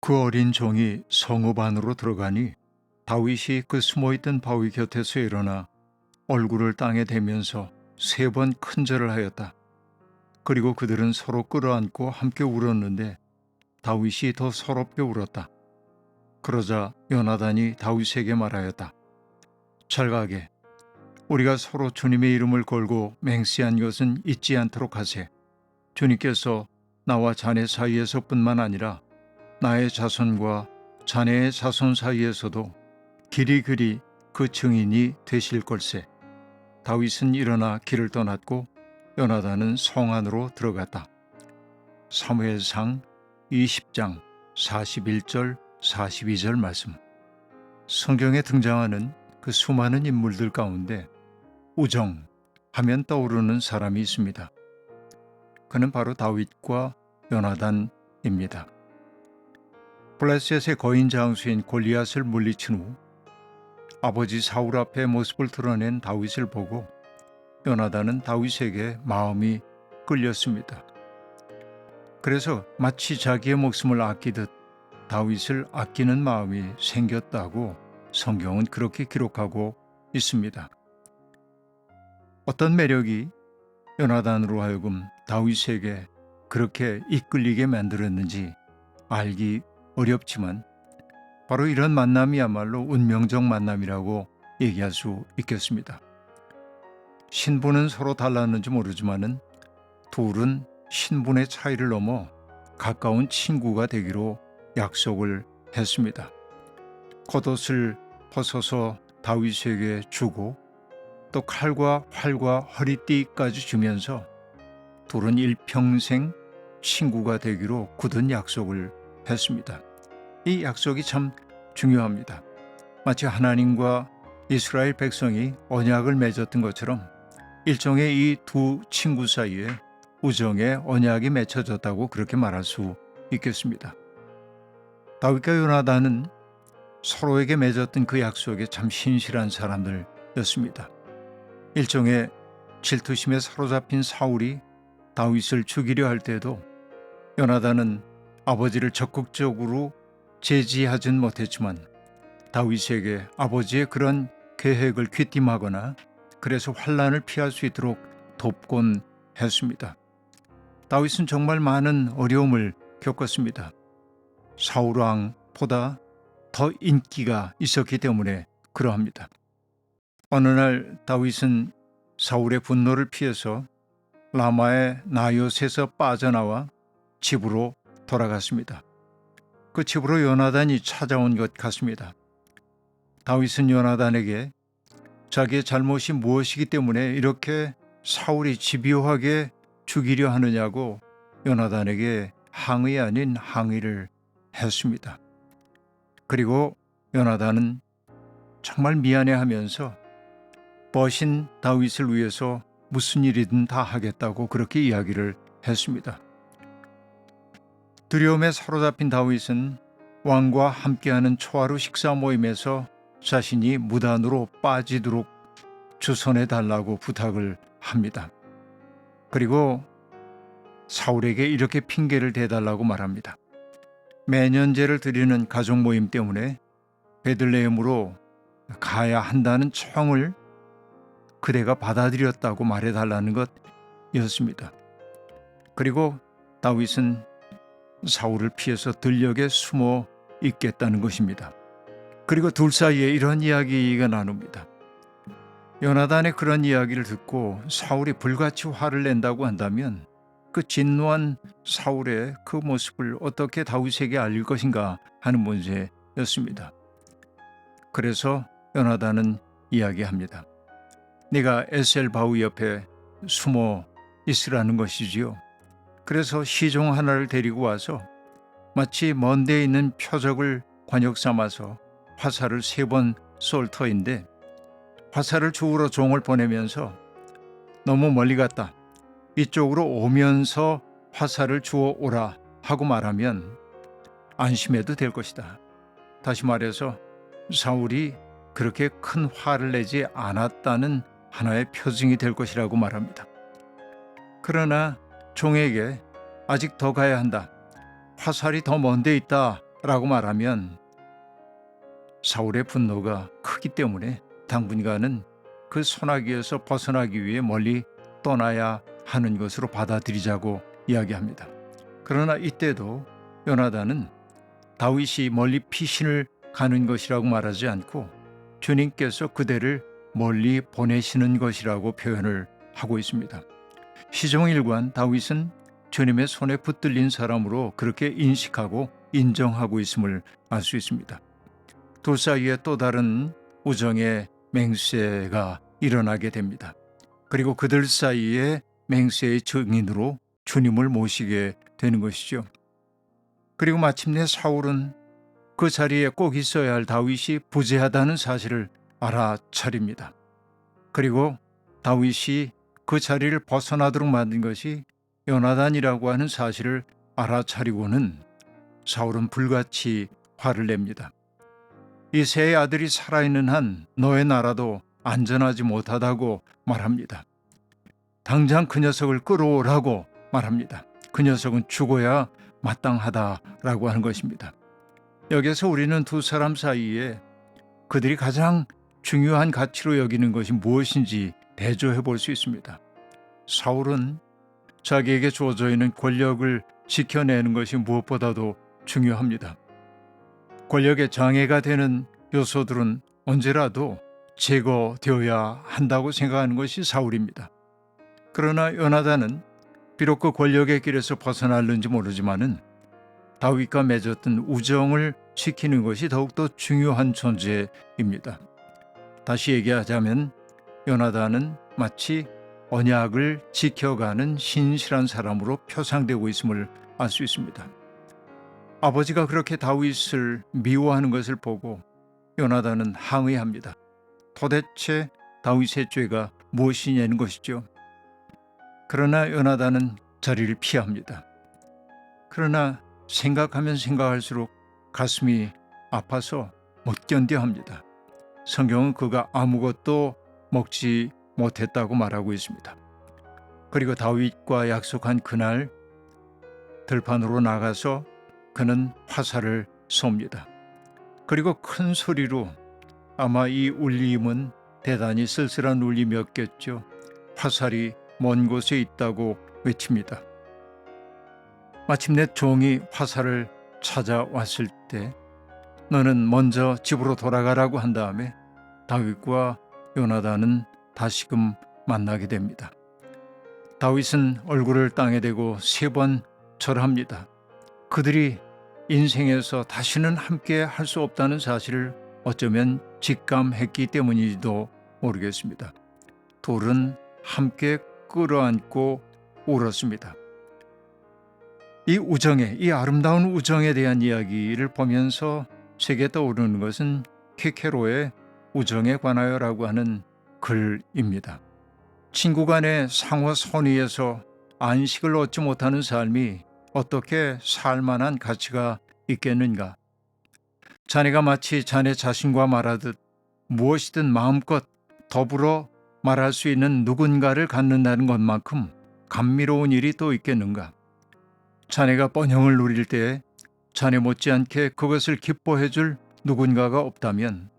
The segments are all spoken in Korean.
그 어린 종이 성읍 안으로 들어가니 다윗이 그 숨어있던 바위 곁에서 일어나 얼굴을 땅에 대면서 3번 큰절을 하였다. 그리고 그들은 서로 끌어안고 함께 울었는데 다윗이 더 서럽게 울었다. 그러자 요나단이 다윗에게 말하였다. 찰가게 우리가 서로 주님의 이름을 걸고 맹세한 것은 잊지 않도록 하세. 주님께서 나와 자네 사이에서뿐만 아니라 나의 자손과 자네의 자손 사이에서도 길이길이 그 증인이 되실 걸세. 다윗은 일어나 길을 떠났고 요나단은 성 안으로 들어갔다. 사무엘상 20장 41절 42절 말씀. 성경에 등장하는 그 수많은 인물들 가운데 우정 하면 떠오르는 사람이 있습니다. 그는 바로 다윗과 요나단입니다. 블레셋의 거인 장수인 골리앗을 물리친 후 아버지 사울 앞에 모습을 드러낸 다윗을 보고 요나단은 다윗에게 마음이 끌렸습니다. 그래서 마치 자기의 목숨을 아끼듯 다윗을 아끼는 마음이 생겼다고 성경은 그렇게 기록하고 있습니다. 어떤 매력이 요나단으로 하여금 다윗에게 그렇게 이끌리게 만들었는지 알기 어렵지만 바로 이런 만남이야말로 운명적 만남이라고 얘기할 수 있겠습니다. 신분은 서로 달랐는지 모르지만은 둘은 신분의 차이를 넘어 가까운 친구가 되기로 약속을 했습니다. 겉옷을 벗어서 다윗에게 주고 또 칼과 활과 허리띠까지 주면서 둘은 일평생 친구가 되기로 굳은 약속을 했습니다. 이 약속이 참 중요합니다. 마치 하나님과 이스라엘 백성이 언약을 맺었던 것처럼 일종의 이 두 친구 사이에 우정의 언약이 맺혀졌다고 그렇게 말할 수 있겠습니다. 다윗과 요나단은 서로에게 맺었던 그 약속에 참 신실한 사람들이었습니다. 일종의 질투심에 사로잡힌 사울이 다윗을 죽이려 할 때도 요나단은 아버지를 적극적으로 제지하진 못했지만 다윗에게 아버지의 그런 계획을 귀띔하거나 그래서 환난을 피할 수 있도록 돕곤 했습니다. 다윗은 정말 많은 어려움을 겪었습니다. 사울 왕보다 더 인기가 있었기 때문에 그러합니다. 어느 날 다윗은 사울의 분노를 피해서 라마의 나요셋에서 빠져나와 집으로 돌아갔습니다. 그 집으로 요나단이 찾아온 것 같습니다. 다윗은 요나단에게 자기의 잘못이 무엇이기 때문에 이렇게 사울이 집요하게 죽이려 하느냐고 요나단에게 항의 아닌 항의를 했습니다. 그리고 요나단은 정말 미안해하면서 버신 다윗을 위해서 무슨 일이든 다 하겠다고 그렇게 이야기를 했습니다. 두려움에 사로잡힌 다윗은 왕과 함께하는 초하루 식사 모임에서 자신이 무단으로 빠지도록 주선해 달라고 부탁을 합니다. 그리고 사울에게 이렇게 핑계를 대달라고 말합니다. 매년제를 드리는 가족 모임 때문에 베들레헴으로 가야 한다는 청을 그대가 받아들였다고 말해달라는 것이었습니다. 그리고 다윗은 사울을 피해서 들녘에 숨어 있겠다는 것입니다. 그리고 둘 사이에 이런 이야기가 나눕니다. 요나단의 그런 이야기를 듣고 사울이 불같이 화를 낸다고 한다면 그 진노한 사울의 그 모습을 어떻게 다윗에게 알릴 것인가 하는 문제였습니다. 그래서 요나단은 이야기합니다. 네가 에셀 바위 옆에 숨어 있으라는 것이지요. 그래서 시종 하나를 데리고 와서 마치 먼 데 있는 표적을 관역 삼아서 화살을 3번 쏠 터인데 화살을 주우러 종을 보내면서 너무 멀리 갔다. 이쪽으로 오면서 화살을 주워 오라 하고 말하면 안심해도 될 것이다. 다시 말해서 사울이 그렇게 큰 화를 내지 않았다는 하나의 표징이 될 것이라고 말합니다. 그러나 종에게 아직 더 가야 한다. 화살이 더 먼 데 있다 라고 말하면 사울의 분노가 크기 때문에 당분간은 그 소나기에서 벗어나기 위해 멀리 떠나야 하는 것으로 받아들이자고 이야기합니다. 그러나 이때도 요나단은 다윗이 멀리 피신을 가는 것이라고 말하지 않고 주님께서 그대를 멀리 보내시는 것이라고 표현을 하고 있습니다. 시종일관 다윗은 주님의 손에 붙들린 사람으로 그렇게 인식하고 인정하고 있음을 알 수 있습니다. 둘 사이에 또 다른 우정의 맹세가 일어나게 됩니다. 그리고 그들 사이에 맹세의 증인으로 주님을 모시게 되는 것이죠. 그리고 마침내 사울은 그 자리에 꼭 있어야 할 다윗이 부재하다는 사실을 알아차립니다. 그리고 다윗이 그 자리를 벗어나도록 만든 것이 요나단이라고 하는 사실을 알아차리고는 사울은 불같이 화를 냅니다. 이 세 아들이 살아있는 한 너의 나라도 안전하지 못하다고 말합니다. 당장 그 녀석을 끌어오라고 말합니다. 그 녀석은 죽어야 마땅하다라고 하는 것입니다. 여기서 우리는 두 사람 사이에 그들이 가장 중요한 가치로 여기는 것이 무엇인지 대조해 볼 수 있습니다. 사울은 자기에게 주어져 있는 권력을 지켜내는 것이 무엇보다도 중요합니다. 권력의 장애가 되는 요소들은 언제라도 제거되어야 한다고 생각하는 것이 사울입니다. 그러나 요나단은 비록 그 권력의 길에서 벗어날는지 모르지만은 다윗과 맺었던 우정을 지키는 것이 더욱더 중요한 존재입니다. 다시 얘기하자면 요나단은 마치 언약을 지켜가는 신실한 사람으로 표상되고 있음을 알 수 있습니다. 아버지가 그렇게 다윗을 미워하는 것을 보고 요나단은 항의합니다. 도대체 다윗의 죄가 무엇이냐는 것이죠. 그러나 요나단은 자리를 피합니다. 그러나 생각하면 생각할수록 가슴이 아파서 못 견뎌 합니다. 성경은 그가 아무것도 먹지 못했다고 말하고 있습니다. 그리고 다윗과 약속한 그날 들판으로 나가서 그는 화살을 쏩니다. 그리고 큰 소리로, 아마 이 울림은 대단히 쓸쓸한 울림이었겠죠. 화살이 먼 곳에 있다고 외칩니다. 마침내 종이 화살을 찾아왔을 때 너는 먼저 집으로 돌아가라고 한 다음에 다윗과 요나단은 다시금 만나게 됩니다. 다윗은 얼굴을 땅에 대고 3번 절합니다. 그들이 인생에서 다시는 함께 할 수 없다는 사실을 어쩌면 직감했기 때문인지도 모르겠습니다. 둘은 함께 끌어안고 울었습니다. 이 우정에, 이 아름다운 우정에 대한 이야기를 보면서 제게 떠오르는 것은 키케로의 우정에 관하여라고 하는 글입니다. 친구 간의 상호 선의에서 안식을 얻지 못하는 삶이 어떻게 살만한 가치가 있겠는가? 자네가 마치 자네 자신과 말하듯 무엇이든 마음껏 더불어 말할 수 있는 누군가를 갖는다는 것만큼 감미로운 일이 또 있겠는가? 자네가 번영을 누릴 때에 자네 못지않게 그것을 기뻐해 줄 누군가가 없다면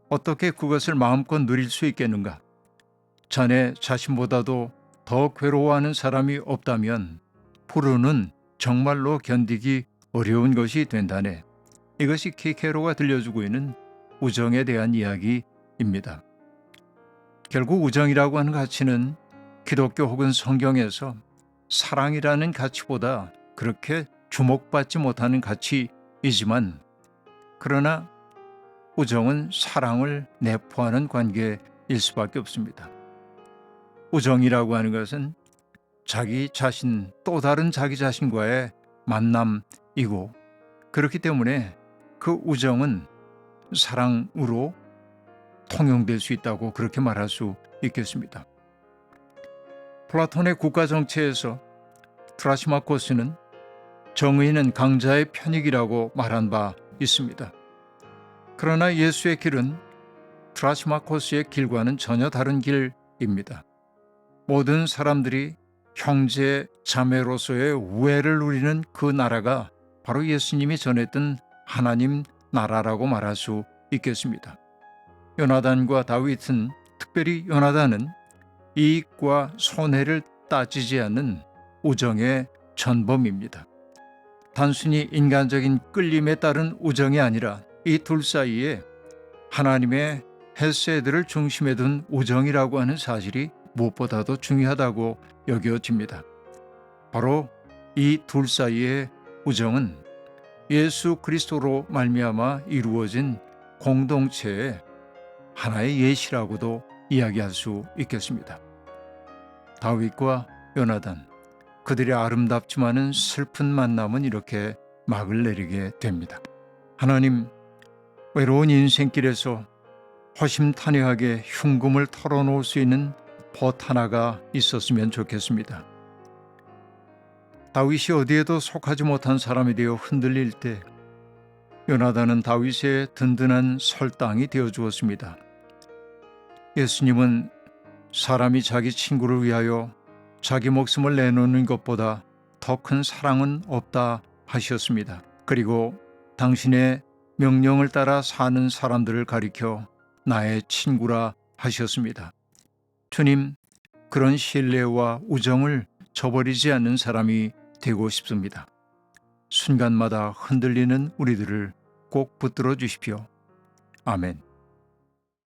어떻게 그것을 마음껏 누릴 수 있겠는가? 자네 자신보다도 더 괴로워하는 사람이 없다면 불운은 정말로 견디기 어려운 것이 된다네. 이것이 키케로가 들려주고 있는 우정에 대한 이야기입니다. 결국 우정이라고 하는 가치는 기독교 혹은 성경에서 사랑이라는 가치보다 그렇게 주목받지 못하는 가치이지만, 그러나 우정은 사랑을 내포하는 관계일 수밖에 없습니다. 우정이라고 하는 것은 자기 자신, 또 다른 자기 자신과의 만남이고, 그렇기 때문에 그 우정은 사랑으로 통용될 수 있다고 그렇게 말할 수 있겠습니다. 플라톤의 국가 정체에서 트라시마코스는 정의는 강자의 편익이라고 말한 바 있습니다. 그러나 예수의 길은 트라시마코스의 길과는 전혀 다른 길입니다. 모든 사람들이 형제 자매로서의 우애를 누리는 그 나라가 바로 예수님이 전했던 하나님 나라라고 말할 수 있겠습니다. 요나단과 다윗은, 특별히 요나단은 이익과 손해를 따지지 않는 우정의 전범입니다. 단순히 인간적인 끌림에 따른 우정이 아니라 이 둘 사이에 하나님의 헤세드를 중심에 둔 우정이라고 하는 사실이 무엇보다도 중요하다고 여겨집니다. 바로 이 둘 사이의 우정은 예수 그리스도로 말미암아 이루어진 공동체의 하나의 예시라고도 이야기할 수 있겠습니다. 다윗과 요나단, 그들의 아름답지만은 슬픈 만남은 이렇게 막을 내리게 됩니다. 하나님, 외로운 인생길에서 허심탄회하게 흉금을 털어놓을 수 있는 벗 하나가 있었으면 좋겠습니다. 다윗이 어디에도 속하지 못한 사람이 되어 흔들릴 때 요나단은 다윗의 든든한 설당이 되어 주었습니다. 예수님은 사람이 자기 친구를 위하여 자기 목숨을 내놓는 것보다 더 큰 사랑은 없다 하셨습니다. 그리고 당신의 명령을 따라 사는 사람들을 가리켜 나의 친구라 하셨습니다. 주님, 그런 신뢰와 우정을 저버리지 않는 사람이 되고 싶습니다. 순간마다 흔들리는 우리들을 꼭 붙들어 주십시오. 아멘.